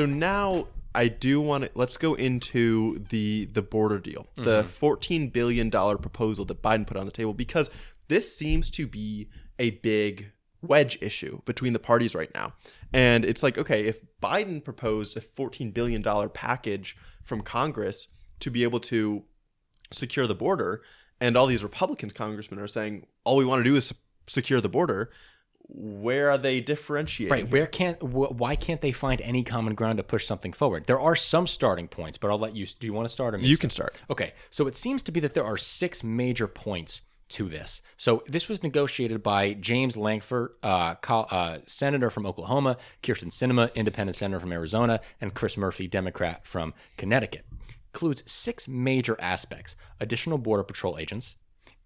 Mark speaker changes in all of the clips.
Speaker 1: So now I do want to, let's go into the border deal, the $14 billion proposal that Biden put on the table, because this seems to be a big wedge issue between the parties right now. And it's like, okay, if Biden proposed a $14 billion package from Congress to be able to secure the border, and all these Republican congressmen are saying, all we want to do is secure the border, where are they differentiating?
Speaker 2: Right. Why can't they find any common ground to push something forward? There are some starting points, but I'll let you. Do you want to start? Or
Speaker 1: you can start.
Speaker 2: Okay. So it seems to be that there are 6 major points to this. So this was negotiated by James Lankford, senator from Oklahoma, Kyrsten Sinema, independent senator from Arizona, and Chris Murphy, Democrat from Connecticut. Includes 6 major aspects: additional border patrol agents,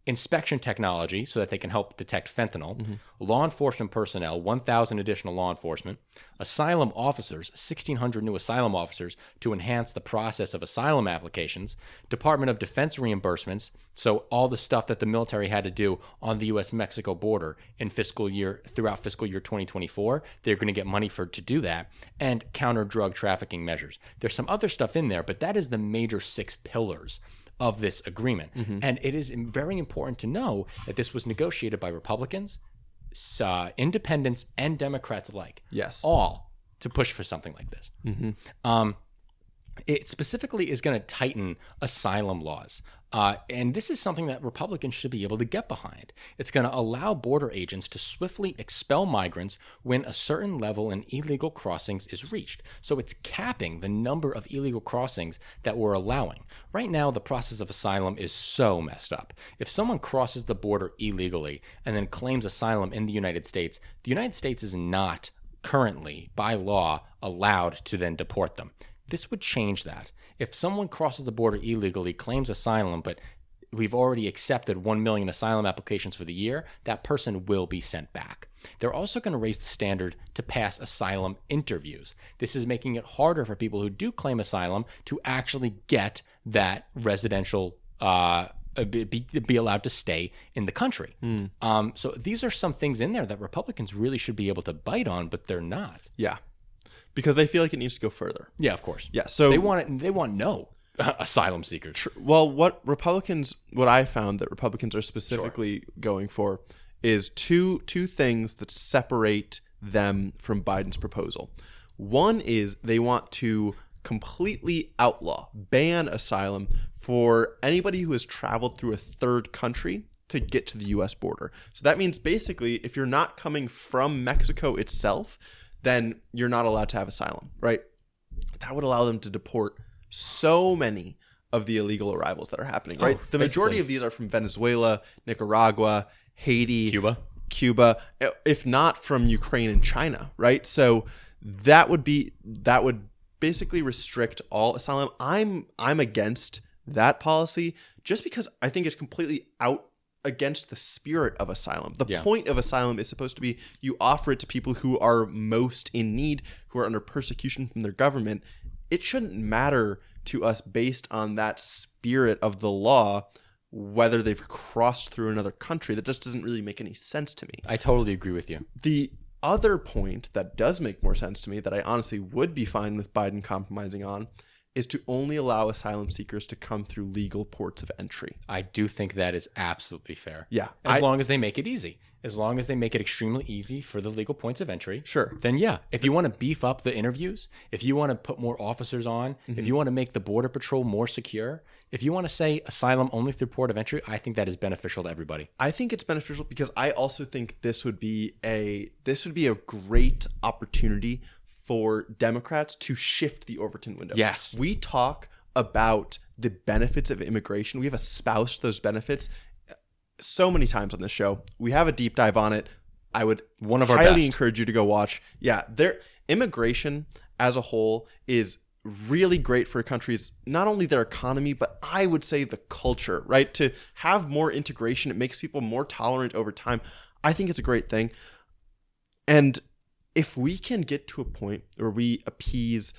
Speaker 2: inspection technology so that they can help detect fentanyl, law enforcement personnel, 1,000 additional law enforcement, asylum officers, 1,600 new asylum officers to enhance the process of asylum applications, Department of Defense reimbursements, so all the stuff that the military had to do on the U.S.-Mexico border throughout fiscal year 2024, they're going to get money to do that, and counter drug trafficking measures. There's some other stuff in there, but that is the major 6 pillars of this agreement. And it is very important to know that this was negotiated by Republicans, independents, and Democrats alike.
Speaker 1: Yes.
Speaker 2: All to push for something like this. It specifically is going to tighten asylum laws. And this is something that Republicans should be able to get behind. It's going to allow border agents to swiftly expel migrants when a certain level in illegal crossings is reached. So it's capping the number of illegal crossings that we're allowing. Right now, the process of asylum is so messed up. If someone crosses the border illegally and then claims asylum in the United States is not currently, by law, allowed to then deport them. This would change that. If someone crosses the border illegally, claims asylum, but we've already accepted 1 million asylum applications for the year, that person will be sent back. They're also going to raise the standard to pass asylum interviews. This is making it harder for people who do claim asylum to actually get that residential be allowed to stay in the country. So these are some things in there that Republicans really should be able to bite on, but they're not.
Speaker 1: Yeah. Because they feel like it needs to go further.
Speaker 2: Yeah, of course.
Speaker 1: Yeah, so
Speaker 2: they want no asylum seekers.
Speaker 1: Well, what I found that Republicans are specifically going for is two things that separate them from Biden's proposal. One is they want to completely ban asylum for anybody who has traveled through a third country to get to the U.S. border. So that means basically if you're not coming from Mexico itself, then you're not allowed to have asylum, right? That would allow them to deport so many of the illegal arrivals that are happening, right? The majority of these are from Venezuela, Nicaragua, Haiti, Cuba, if not from Ukraine and China, right? So that would basically restrict all asylum. I'm against that policy just because I think it's completely out against the spirit of asylum. The point of asylum is supposed to be you offer it to people who are most in need, who are under persecution from their government. It shouldn't matter to us based on that spirit of the law whether they've crossed through another country. That just doesn't really make any sense to me.
Speaker 2: I totally agree with you.
Speaker 1: The other point that does make more sense to me, that I honestly would be fine with Biden compromising on, is to only allow asylum seekers to come through legal ports of entry.
Speaker 2: I do think that is absolutely fair.
Speaker 1: Yeah.
Speaker 2: As long as they make it easy. As long as they make it extremely easy for the legal points of entry.
Speaker 1: Sure.
Speaker 2: Then yeah. If you want to beef up the interviews, if you want to put more officers on, if you want to make the Border Patrol more secure, if you want to say asylum only through port of entry, I think that is beneficial to everybody.
Speaker 1: I think it's beneficial because I also think this would be a great opportunity for Democrats to shift the Overton window.
Speaker 2: Yes.
Speaker 1: We talk about the benefits of immigration. We have espoused those benefits so many times on this show. We have a deep dive on it. I would highly encourage you to go watch. Yeah, immigration as a whole is really great for countries, not only their economy, but I would say the culture, right? To have more integration, it makes people more tolerant over time. I think it's a great thing. And if we can get to a point where we appease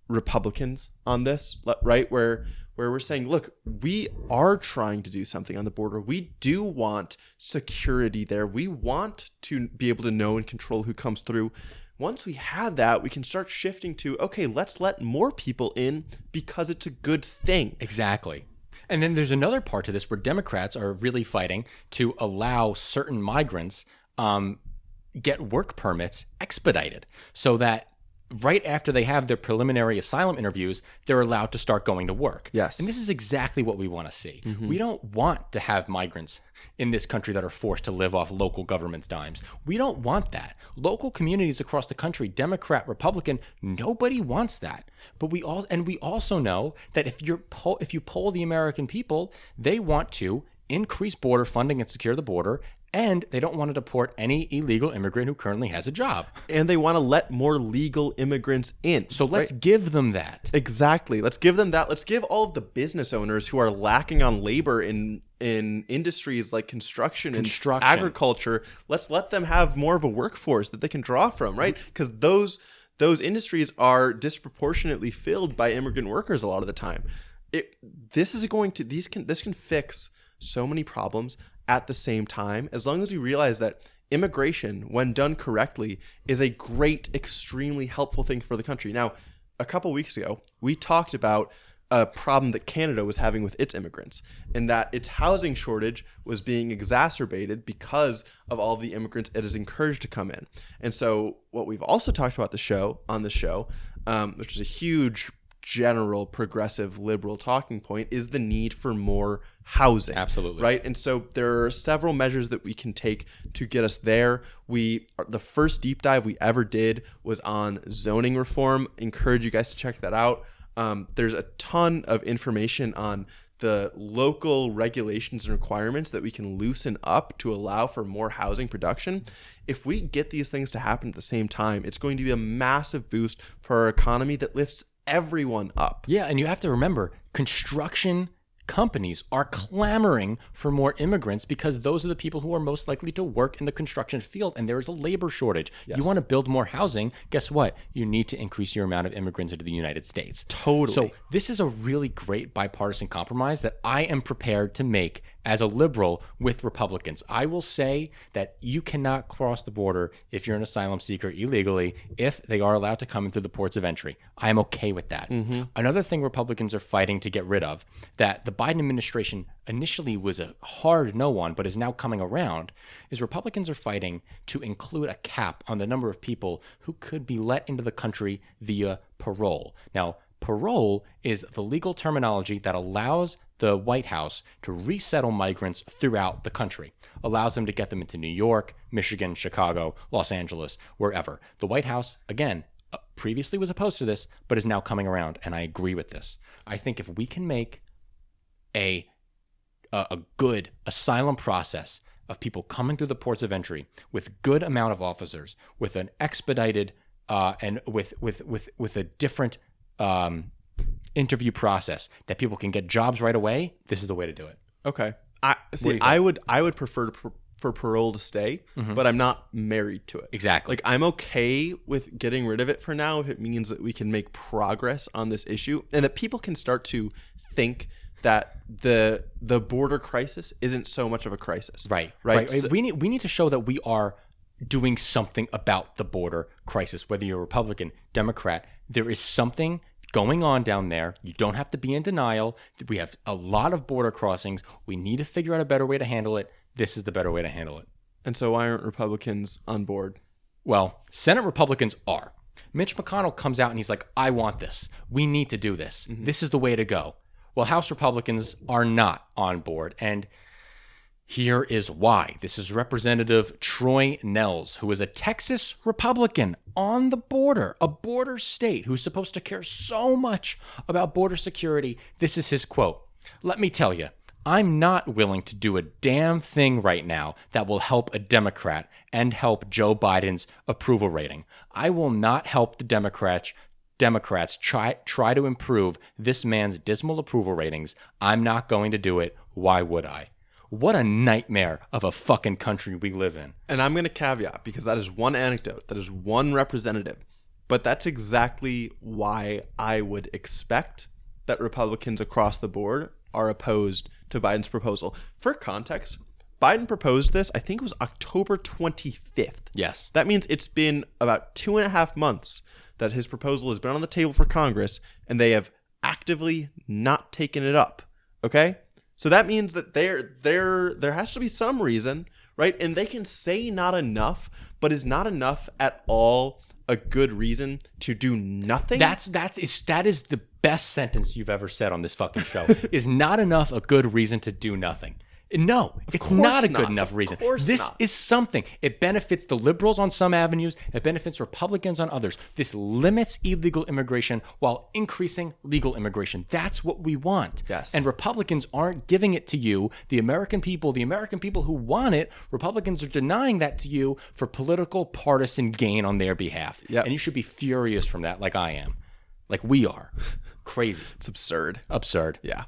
Speaker 1: Republicans on this, right, where we're saying, look, we are trying to do something on the border. We do want security there. We want to be able to know and control who comes through. Once we have that, we can start shifting to, okay, let's let more people in because it's a good thing.
Speaker 2: Exactly. And then there's another part to this where Democrats are really fighting to allow certain migrants get work permits expedited so that right after they have their preliminary asylum interviews, they're allowed to start going to work.
Speaker 1: Yes.
Speaker 2: And this is exactly what we want to see. We don't want to have migrants in this country that are forced to live off local government's dimes. We don't want that. Local communities across the country, Democrat, Republican, nobody wants that. But we also know that if you poll the American people, they want to increase border funding and secure the border, and they don't want to deport any illegal immigrant who currently has a job.
Speaker 1: And they want to let more legal immigrants in.
Speaker 2: So let's give them that.
Speaker 1: Exactly. Let's give them that. Let's give all of the business owners who are lacking on labor in industries like construction and agriculture, let's let them have more of a workforce that they can draw from, right? Because those industries are disproportionately filled by immigrant workers a lot of the time. This can fix so many problems at the same time, as long as we realize that immigration, when done correctly, is a great, extremely helpful thing for the country. Now, a couple weeks ago, we talked about a problem that Canada was having with its immigrants, and that its housing shortage was being exacerbated because of all the immigrants it is encouraged to come in. And so what we've also talked about on the show, which is a huge general progressive liberal talking point, is the need for more housing.
Speaker 2: Absolutely.
Speaker 1: Right? And so there are several measures that we can take to get us there. The first deep dive we ever did was on zoning reform. Encourage you guys to check that out. There's a ton of information on the local regulations and requirements that we can loosen up to allow for more housing production. If we get these things to happen at the same time, it's going to be a massive boost for our economy that lifts everyone up.
Speaker 2: Yeah, and you have to remember, construction companies are clamoring for more immigrants because those are the people who are most likely to work in the construction field, and there is a labor shortage. Yes. You want to build more housing, guess what? You need to increase your amount of immigrants into the United States.
Speaker 1: Totally.
Speaker 2: So this is a really great bipartisan compromise that I am prepared to make as a liberal with Republicans. I will say that you cannot cross the border if you're an asylum seeker illegally if they are allowed to come in through the ports of entry. I am okay with that. Mm-hmm. Another thing Republicans are fighting to get rid of that the Biden administration initially was a hard no on, but is now coming around, is Republicans are fighting to include a cap on the number of people who could be let into the country via parole. Now, parole is the legal terminology that allows the White House to resettle migrants throughout the country, allows them to get them into New York, Michigan, Chicago, Los Angeles, wherever. The White House, again, previously was opposed to this, but is now coming around, and I agree with this. I think if we can make a good asylum process of people coming through the ports of entry with good amount of officers, with an expedited and with a different interview process that people can get jobs right away, this is the way to do it.
Speaker 1: Okay. I would prefer for parole to stay, but I'm not married to it.
Speaker 2: Exactly.
Speaker 1: Like, I'm okay with getting rid of it for now if it means that we can make progress on this issue and that people can start to think that the border crisis isn't so much of a crisis.
Speaker 2: Right.
Speaker 1: So,
Speaker 2: we need to show that we are doing something about the border crisis, whether you're Republican, Democrat. There is something going on down there. You don't have to be in denial. We have a lot of border crossings. We need to figure out a better way to handle it. This is the better way to handle it.
Speaker 1: And so why aren't Republicans on board?
Speaker 2: Well, Senate Republicans are. Mitch McConnell comes out and he's like, I want this. We need to do this. Mm-hmm. This is the way to go. Well, House Republicans are not on board, and here is why. This is Representative Troy Nehls, who is a Texas Republican on the border, a border state who's supposed to care so much about border security. This is his quote. Let me tell you, I'm not willing to do a damn thing right now that will help a Democrat and help Joe Biden's approval rating. I will not help the Democrats try to improve this man's dismal approval ratings. I'm not going to do it. Why would I? What a nightmare of a fucking country we live in.
Speaker 1: And I'm going to caveat, because that is one anecdote, that is one representative. But that's exactly why I would expect that Republicans across the board are opposed to Biden's proposal. For context, Biden proposed this, I think it was October 25th.
Speaker 2: Yes.
Speaker 1: That means it's been about 2.5 months that his proposal has been on the table for Congress, and they have actively not taken it up. Okay? So that means that there has to be some reason, right? And they can say not enough, but is not enough at all a good reason to do nothing?
Speaker 2: That is the best sentence you've ever said on this fucking show. Is not enough a good reason to do nothing? No, it's not a good enough reason. This is something. It benefits the liberals on some avenues. It benefits Republicans on others. This limits illegal immigration while increasing legal immigration. That's what we want.
Speaker 1: Yes.
Speaker 2: And Republicans aren't giving it to you, the American people who want it. Republicans are denying that to you for political partisan gain on their behalf.
Speaker 1: Yep.
Speaker 2: And you should be furious from that, like I am. Like we are. Crazy.
Speaker 1: It's absurd.
Speaker 2: Absurd.
Speaker 1: Yeah.